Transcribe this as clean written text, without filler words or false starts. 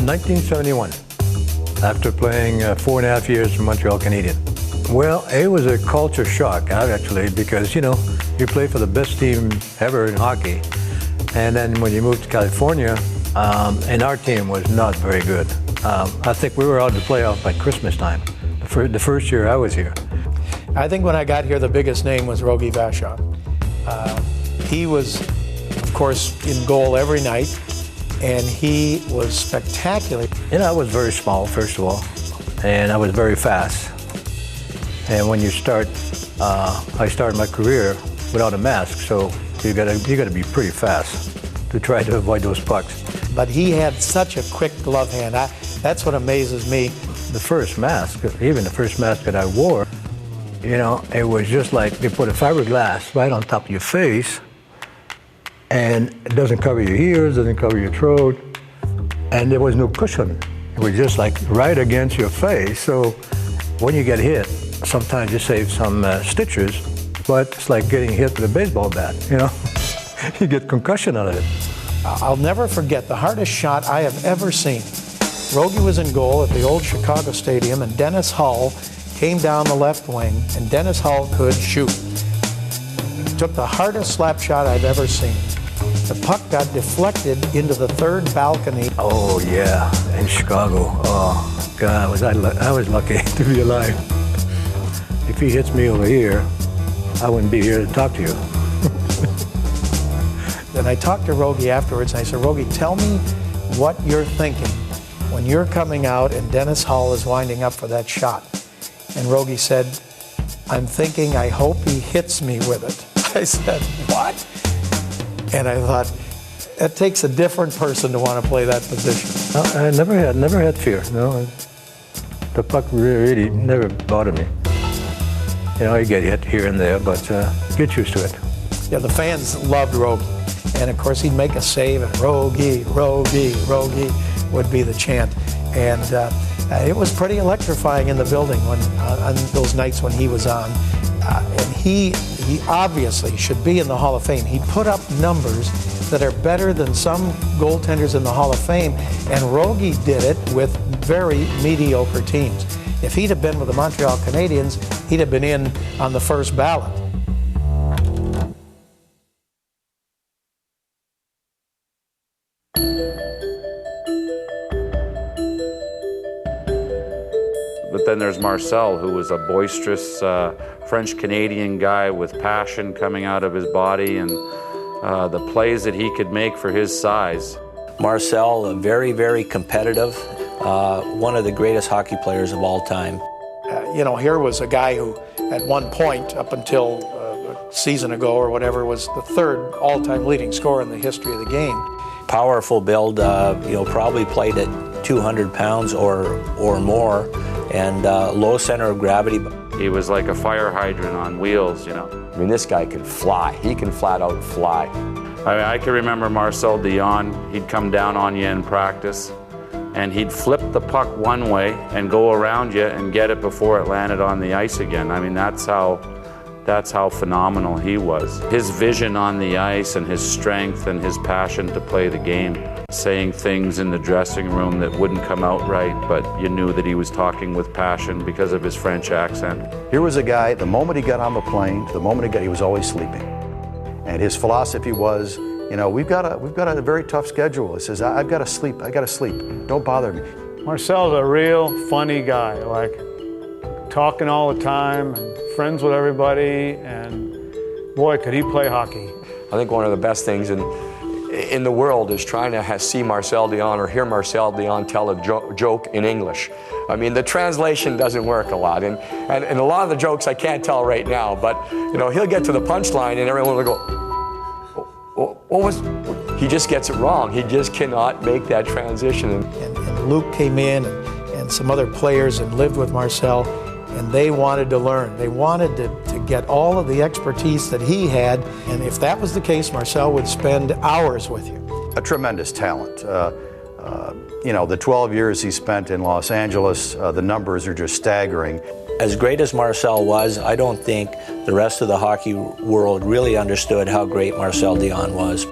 1971, after playing 4.5 years for Montreal Canadiens. Well, it was a culture shock, actually, because, you know, you play for the best team ever in hockey. And then when you moved to California, and our team was not very good. I think we were out in the playoff by Christmas time, the first year I was here. I think when I got here, the biggest name was Rogie Vachon. He was, of course, in goal every night, and he was spectacular. You know, I was very small, first of all, and I was very fast. And when you start, I started my career without a mask, so you gotta be pretty fast to try to avoid those pucks. But he had such a quick glove hand. That's what amazes me. The first mask, even the first mask that I wore, you know, it was just like they put a fiberglass right on top of your face, and it doesn't cover your ears, doesn't cover your throat, and there was no cushion. It was just like right against your face. So when you get hit, sometimes you save some stitches, but it's like getting hit with a baseball bat, you know? You get concussion out of it. I'll never forget the hardest shot I have ever seen. Rogie was in goal at the old Chicago Stadium, and Dennis Hull came down the left wing, and Dennis Hull could shoot. He took the hardest slap shot I've ever seen. The puck got deflected into the third balcony. Oh yeah, in Chicago. Oh God, I was lucky to be alive. If he hits me over here, I wouldn't be here to talk to you. Then I talked to Rogie afterwards, and I said, Rogie, tell me what you're thinking when you're coming out and Dennis Hull is winding up for that shot. And Rogie said, I'm thinking, I hope he hits me with it. I said, what? And I thought, that takes a different person to want to play that position. I never had fear. No, the puck really never bothered me. You know, you get hit here and there, but get used to it. Yeah, the fans loved Rogie. And of course, he'd make a save, and Rogie, Rogie, Rogie would be the chant. And it was pretty electrifying in the building on those nights when he was on. And he obviously should be in the Hall of Fame. He put up numbers that are better than some goaltenders in the Hall of Fame, and Rogie did it with very mediocre teams. If he'd have been with the Montreal Canadiens, he'd have been in on the first ballot. But then there's Marcel, who was a boisterous French-Canadian guy with passion coming out of his body, and the plays that he could make for his size. Marcel, very, very competitive, one of the greatest hockey players of all time. You know, here was a guy who, at one point, up until a season ago or whatever, was the third all-time leading scorer in the history of the game. Powerful build, you know, probably played at 200 pounds or more, and low center of gravity. He was like a fire hydrant on wheels, you know. I mean, this guy can fly. He can flat out fly. I mean, I can remember Marcel Dionne. He'd come down on you in practice, and he'd flip the puck one way and go around you and get it before it landed on the ice again. I mean, that's how phenomenal he was. His vision on the ice and his strength and his passion to play the game. Saying things in the dressing room that wouldn't come out right, but you knew that he was talking with passion because of his French accent. Here was a guy, the moment he got on the plane, the moment he was always sleeping. And his philosophy was, you know, we've got a very tough schedule. He says, I've got to sleep, don't bother me. Marcel's a real funny guy, like talking all the time and friends with everybody, and boy, could he play hockey. I think one of the best things in the world is trying to see Marcel Dionne or hear Marcel Dionne tell a joke in English. I mean, the translation doesn't work a lot, and a lot of the jokes I can't tell right now, but you know, he'll get to the punchline and everyone will go, what was, he just gets it wrong. He just cannot make that transition. And Luke came in and some other players and lived with Marcel, and they wanted to learn. They wanted to get all of the expertise that he had, and if that was the case, Marcel would spend hours with you. A tremendous talent. You know, the 12 years he spent in Los Angeles, the numbers are just staggering. As great as Marcel was, I don't think the rest of the hockey world really understood how great Marcel Dionne was.